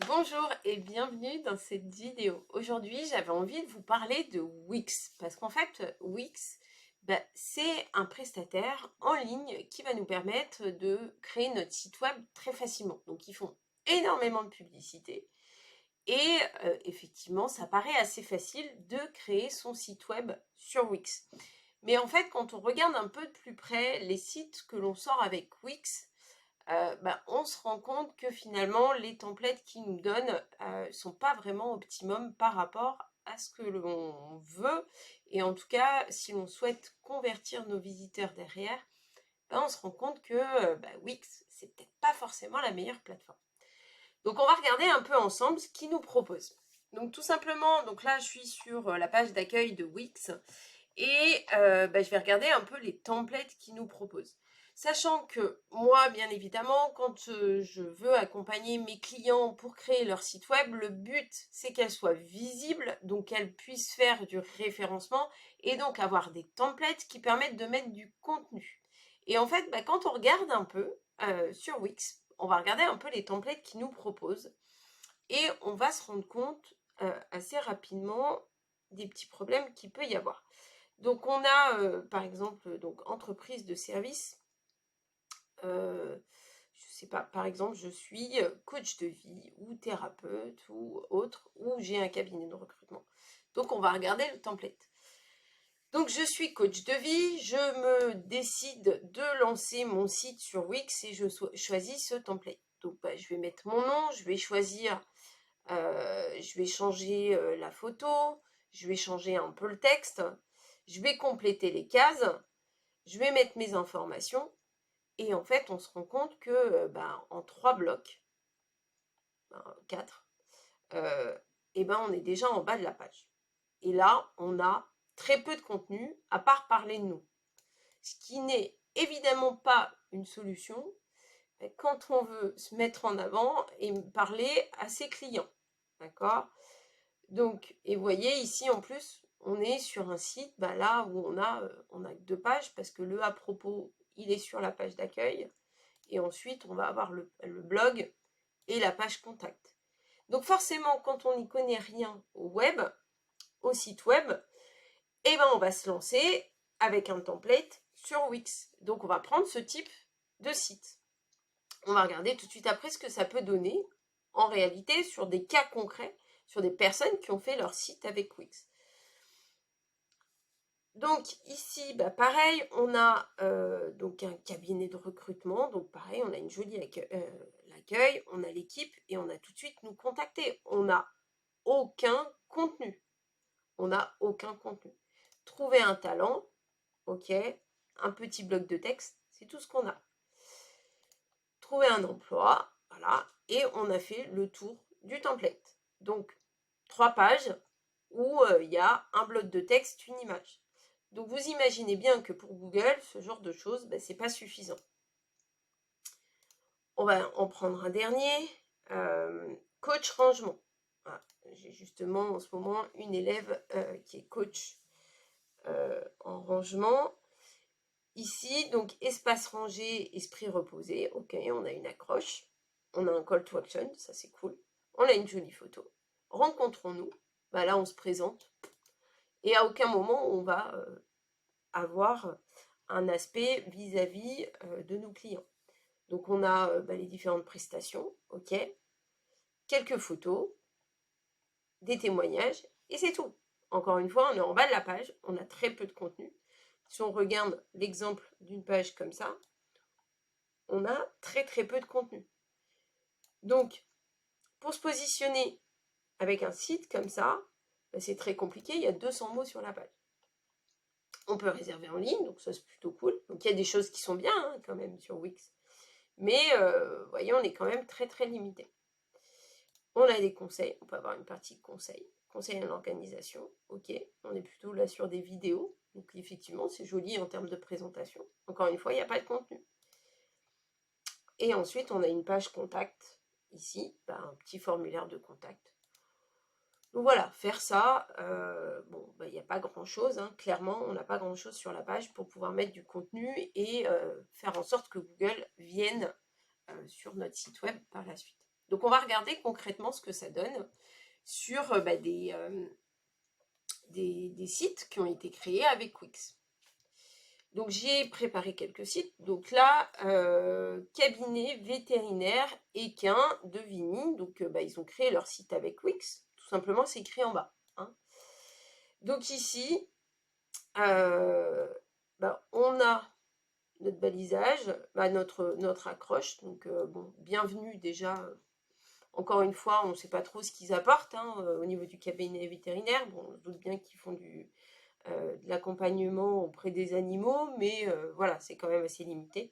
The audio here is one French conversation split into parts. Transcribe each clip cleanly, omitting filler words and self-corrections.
Bonjour et bienvenue dans cette vidéo. Aujourd'hui, j'avais envie de vous parler de Wix parce qu'en fait, Wix, c'est un prestataire en ligne qui va nous permettre de créer notre site web très facilement. Donc, ils font énormément de publicité et effectivement, ça paraît assez facile de créer son site web sur Wix. Mais en fait, quand on regarde un peu de plus près les sites que l'on sort avec Wix, on se rend compte que finalement les templates qu'ils nous donnent sont pas vraiment optimum par rapport à ce que l'on veut, et en tout cas si l'on souhaite convertir nos visiteurs derrière, on se rend compte que Wix c'est peut-être pas forcément la meilleure plateforme. Donc on va regarder un peu ensemble ce qu'ils nous proposent. Donc tout simplement, donc là je suis sur la page d'accueil de Wix et je vais regarder un peu les templates qu'ils nous proposent. Sachant que moi, bien évidemment, quand je veux accompagner mes clients pour créer leur site web, le but, c'est qu'elles soient visibles, donc qu'elles puissent faire du référencement et donc avoir des templates qui permettent de mettre du contenu. Et en fait, quand on regarde un peu sur Wix, on va regarder un peu les templates qu'ils nous proposent et on va se rendre compte assez rapidement des petits problèmes qu'il peut y avoir. Donc on a par exemple donc entreprise de service. Je sais pas, par exemple, je suis coach de vie ou thérapeute ou autre, ou j'ai un cabinet de recrutement. Donc on va regarder le template. Donc je suis coach de vie, je me décide de lancer mon site sur Wix et je choisis ce template. Donc je vais mettre mon nom, je vais choisir, je vais changer la photo, je vais changer un peu le texte, je vais compléter les cases, je vais mettre mes informations. Et en fait, on se rend compte que en 3 blocs, 4, on est déjà en bas de la page. Et là, on a très peu de contenu, à part parler de nous. Ce qui n'est évidemment pas une solution quand on veut se mettre en avant et parler à ses clients. D'accord? Donc, et vous voyez ici, en plus, on est sur un site, là où on a 2 pages, parce que le à propos, il est sur la page d'accueil. Et ensuite, on va avoir le blog et la page contact. Donc forcément, quand on n'y connaît rien au web, au site web, on va se lancer avec un template sur Wix. Donc on va prendre ce type de site. On va regarder tout de suite après ce que ça peut donner en réalité sur des cas concrets, sur des personnes qui ont fait leur site avec Wix. Donc ici, pareil, on a donc un cabinet de recrutement. Donc pareil, on a une jolie l'accueil, on a l'équipe et on a tout de suite nous contacter. On n'a aucun contenu. On n'a aucun contenu. Trouver un talent, ok, un petit bloc de texte, c'est tout ce qu'on a. Trouver un emploi, voilà, et on a fait le tour du template. Donc 3 pages où il y a un bloc de texte, une image. Donc vous imaginez bien que pour Google, ce genre de choses, c'est pas suffisant. On va en prendre un dernier, coach rangement. Voilà. J'ai justement en ce moment une élève qui est coach en rangement. Ici, donc espace rangé, esprit reposé. Ok, on a une accroche. On a un call to action, ça c'est cool. On a une jolie photo. Rencontrons-nous. Là, on se présente. Et à aucun moment, on va avoir un aspect vis-à-vis de nos clients. Donc on a les différentes prestations, ok, quelques photos, des témoignages, et c'est tout. Encore une fois, on est en bas de la page, on a très peu de contenu. Si on regarde l'exemple d'une page comme ça, on a très très peu de contenu. Donc, pour se positionner avec un site comme ça, c'est très compliqué, il y a 200 mots sur la page. On peut réserver en ligne, donc ça c'est plutôt cool. Donc il y a des choses qui sont bien quand même sur Wix. Mais vous voyez, on est quand même très très limité. On a des conseils, on peut avoir une partie conseils, conseils en organisation, ok. On est plutôt là sur des vidéos, donc effectivement c'est joli en termes de présentation. Encore une fois, il n'y a pas de contenu. Et ensuite, on a une page contact, ici, un petit formulaire de contact. Donc voilà, faire ça, il n'y a pas grand-chose, clairement, on n'a pas grand-chose sur la page pour pouvoir mettre du contenu et faire en sorte que Google vienne sur notre site web par la suite. Donc on va regarder concrètement ce que ça donne sur des sites qui ont été créés avec Wix. Donc j'ai préparé quelques sites. Donc là, cabinet vétérinaire équin de Vigny. Donc ils ont créé leur site avec Wix. Tout simplement, c'est écrit en bas. Hein. Donc ici, on a notre balisage, notre accroche. Donc bon, bienvenue déjà. Encore une fois, on ne sait pas trop ce qu'ils apportent hein, au niveau du cabinet vétérinaire. Bon, on se doute bien qu'ils font de l'accompagnement auprès des animaux, mais voilà, c'est quand même assez limité.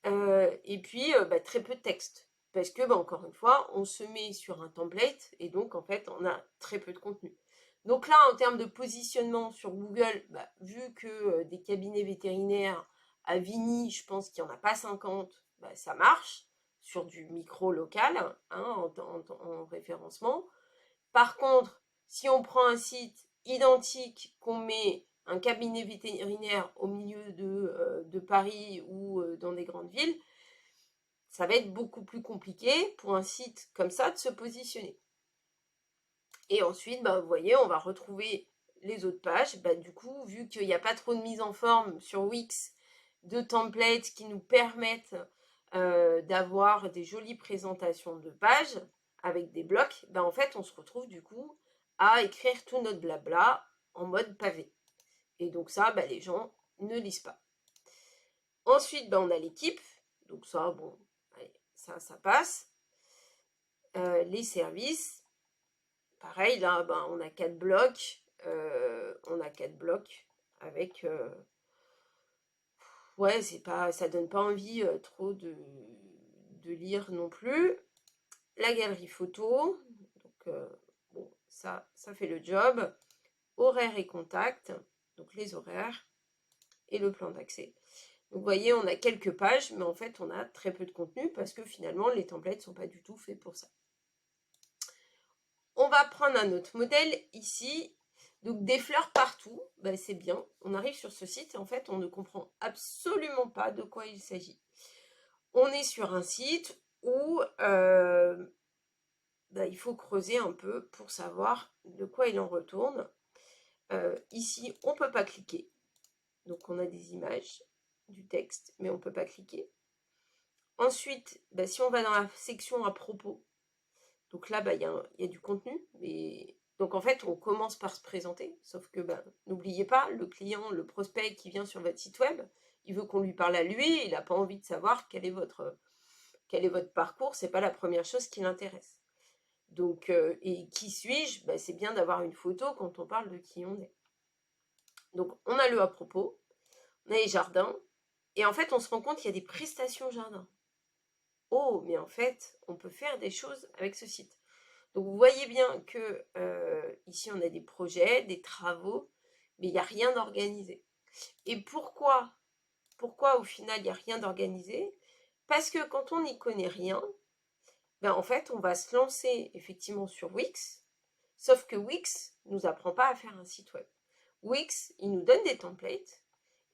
Et puis, très peu de texte. Parce que, encore une fois, on se met sur un template, et donc, en fait, on a très peu de contenu. Donc là, en termes de positionnement sur Google, vu que des cabinets vétérinaires à Vigny, je pense qu'il n'y en a pas 50, ça marche sur du micro local hein, en référencement. Par contre, si on prend un site identique, qu'on met un cabinet vétérinaire au milieu de Paris ou dans des grandes villes, ça va être beaucoup plus compliqué pour un site comme ça de se positionner. Et ensuite, vous voyez, on va retrouver les autres pages. Du coup, vu qu'il n'y a pas trop de mise en forme sur Wix, de templates qui nous permettent d'avoir des jolies présentations de pages avec des blocs, en fait, on se retrouve du coup à écrire tout notre blabla en mode pavé. Et donc ça, les gens ne lisent pas. Ensuite, on a l'équipe. Donc ça, bon, allez, ça passe. Les services. Pareil, là, on a 4 blocs. On a 4 blocs avec... ouais, ça donne pas envie trop de lire non plus. La galerie photo. Donc, bon, ça fait le job. Horaires et contacts. Donc, les horaires. Et le plan d'accès. Donc, vous voyez, on a quelques pages, mais en fait, on a très peu de contenu parce que finalement, les templates ne sont pas du tout faits pour ça. On va prendre un autre modèle ici. Donc des fleurs partout, c'est bien. On arrive sur ce site et en fait on ne comprend absolument pas de quoi il s'agit. On est sur un site où il faut creuser un peu pour savoir de quoi il en retourne. Ici on ne peut pas cliquer. Donc on a des images, du texte, mais on ne peut pas cliquer. Ensuite, si on va dans la section à propos, donc là, il y a du contenu. Et donc, en fait, on commence par se présenter. Sauf que, n'oubliez pas, le client, le prospect qui vient sur votre site web, il veut qu'on lui parle à lui. Il n'a pas envie de savoir quel est votre parcours. Ce n'est pas la première chose qui l'intéresse. Donc, et qui suis-je? C'est bien d'avoir une photo quand on parle de qui on est. Donc, on a le à propos. On a les jardins. Et en fait, on se rend compte qu'il y a des prestations jardin. Oh, mais en fait, on peut faire des choses avec ce site. Donc vous voyez bien que ici on a des projets, des travaux, mais il n'y a rien d'organisé. Et pourquoi au final il n'y a rien d'organisé? Parce que quand on n'y connaît rien, en fait on va se lancer effectivement sur Wix, sauf que Wix ne nous apprend pas à faire un site web. Wix, il nous donne des templates,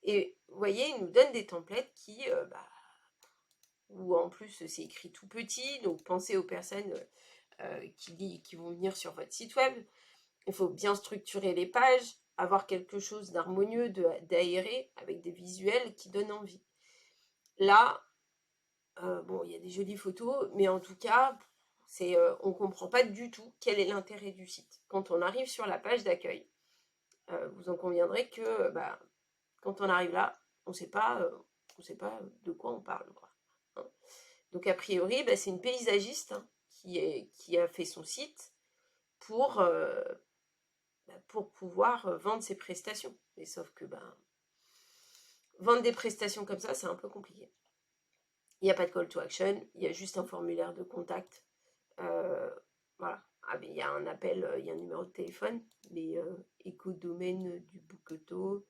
et vous voyez, il nous donne des templates qui, où en plus c'est écrit tout petit, donc pensez aux personnes qui vont venir sur votre site web. Il faut bien structurer les pages, avoir quelque chose d'harmonieux, d'aéré, avec des visuels qui donnent envie. Là, il y a des jolies photos, mais en tout cas, on ne comprend pas du tout quel est l'intérêt du site. Quand on arrive sur la page d'accueil, vous en conviendrez que quand on arrive là, on ne sait pas de quoi on parle. Quoi. Hein. Donc a priori, c'est une paysagiste qui a fait son site pour pouvoir vendre ses prestations. Et sauf que vendre des prestations comme ça, c'est un peu compliqué. Il n'y a pas de call to action, il y a juste un formulaire de contact. Voilà. Ah, mais il y a un appel, il y a un numéro de téléphone, mais éco-domaine du Bouquetot.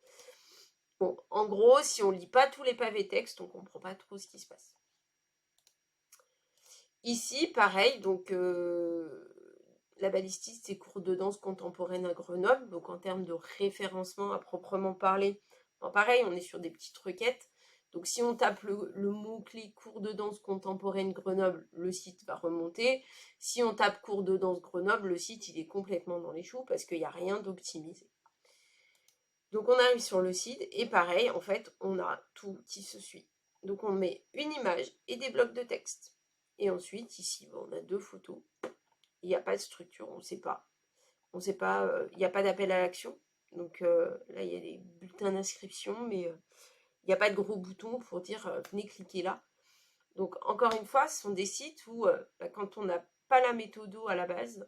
Bon, en gros, si on ne lit pas tous les pavés textes, on ne comprend pas trop ce qui se passe. Ici, pareil, donc la balistique, c'est cours de danse contemporaine à Grenoble. Donc en termes de référencement à proprement parler, pareil, on est sur des petites requêtes. Donc si on tape le mot-clé cours de danse contemporaine Grenoble, le site va remonter. Si on tape cours de danse Grenoble, le site il est complètement dans les choux parce qu'il n'y a rien d'optimisé. Donc on arrive sur le site et pareil, en fait, on a tout qui se suit. Donc on met une image et des blocs de texte. Et ensuite, ici, on a 2 photos. Il n'y a pas de structure, on ne sait pas. On ne sait pas, il n'y a pas d'appel à l'action. Donc là, il y a des bulletins d'inscription, mais il n'y a pas de gros bouton pour dire venez cliquer là. Donc encore une fois, ce sont des sites où quand on n'a pas la méthode à la base,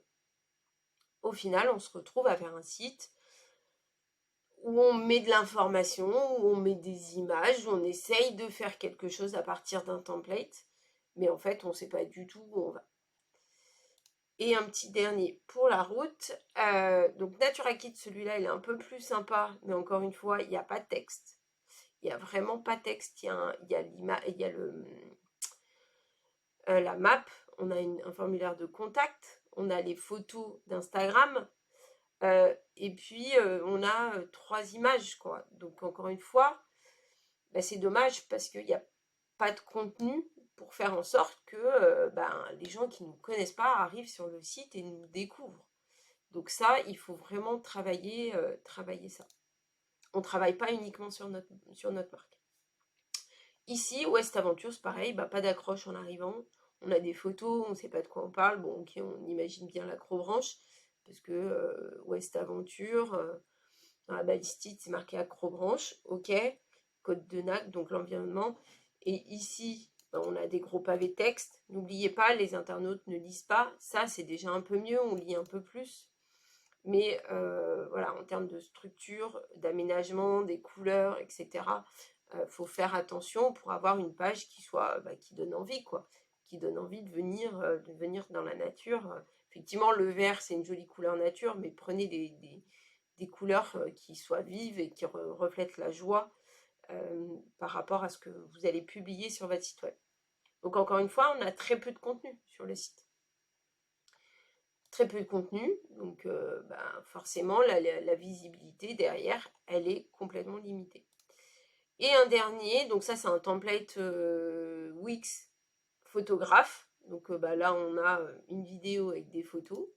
au final, on se retrouve à faire un site où on met de l'information, où on met des images, où on essaye de faire quelque chose à partir d'un template, mais en fait, on ne sait pas du tout où on va. Et un petit dernier pour la route. Donc Natura Kit, celui-là, il est un peu plus sympa, mais encore une fois, il n'y a pas de texte. Il n'y a vraiment pas de texte. Il y a la map, on a un formulaire de contact, on a les photos d'Instagram, et puis on a 3 images, quoi. Donc encore une fois, bah, c'est dommage parce qu'il n'y a pas de contenu pour faire en sorte que les gens qui ne nous connaissent pas arrivent sur le site et nous découvrent. Donc ça, il faut vraiment travailler ça. On ne travaille pas uniquement sur notre marque. Ici, West Aventure, c'est pareil, pas d'accroche en arrivant. On a des photos, on ne sait pas de quoi on parle. Bon, ok, on imagine bien l'acrobranche, parce que West Aventure, dans la balistique, c'est marqué acrobranche, ok. Code de NAC, donc l'environnement. Et ici, on a des gros pavés texte. N'oubliez pas, les internautes ne lisent pas. Ça, c'est déjà un peu mieux, on lit un peu plus. Mais voilà, en termes de structure, d'aménagement, des couleurs, etc., faut faire attention pour avoir une page qui donne envie, quoi. Qui donne envie de venir dans la nature. Effectivement, le vert, c'est une jolie couleur nature, mais prenez des couleurs qui soient vives et qui reflètent la joie par rapport à ce que vous allez publier sur votre site web. Donc encore une fois, on a très peu de contenu sur le site. Très peu de contenu, donc forcément la visibilité derrière, elle est complètement limitée. Et un dernier, donc ça c'est un template Wix photographe, donc là on a une vidéo avec des photos,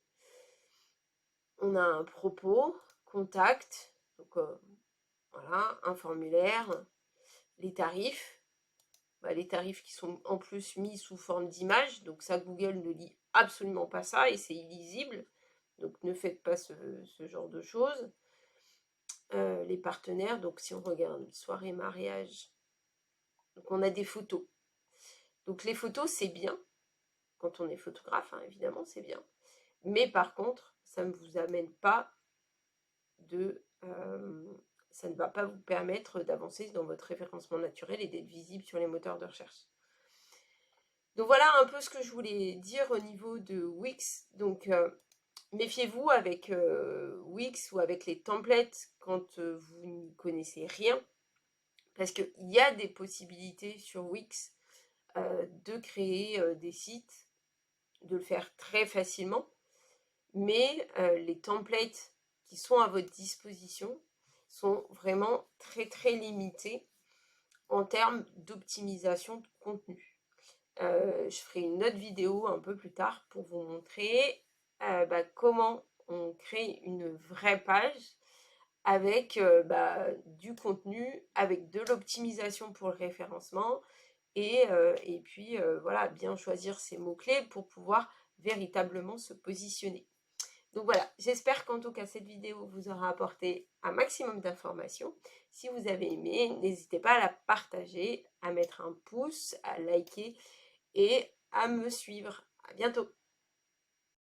on a un propos, contact, donc voilà, un formulaire, les tarifs qui sont en plus mis sous forme d'image, donc ça Google ne lit absolument pas ça et c'est illisible, donc ne faites pas ce genre de choses. Les partenaires, donc si on regarde soirée mariage, donc on a des photos. Donc les photos c'est bien, quand on est photographe, hein, évidemment c'est bien, mais par contre ça ne vous amène pas ça ne va pas vous permettre d'avancer dans votre référencement naturel et d'être visible sur les moteurs de recherche. Donc voilà un peu ce que je voulais dire au niveau de Wix. Donc méfiez-vous avec Wix ou avec les templates quand vous n'y connaissez rien, parce qu'il y a des possibilités sur Wix de créer des sites, de le faire très facilement, mais les templates qui sont à votre disposition sont vraiment très très limités en termes d'optimisation de contenu. Je ferai une autre vidéo un peu plus tard pour vous montrer comment on crée une vraie page avec du contenu, avec de l'optimisation pour le référencement et puis voilà, bien choisir ses mots-clés pour pouvoir véritablement se positionner. Donc voilà, j'espère qu'en tout cas cette vidéo vous aura apporté un maximum d'informations. Si vous avez aimé, n'hésitez pas à la partager, à mettre un pouce, à liker et à me suivre. À bientôt!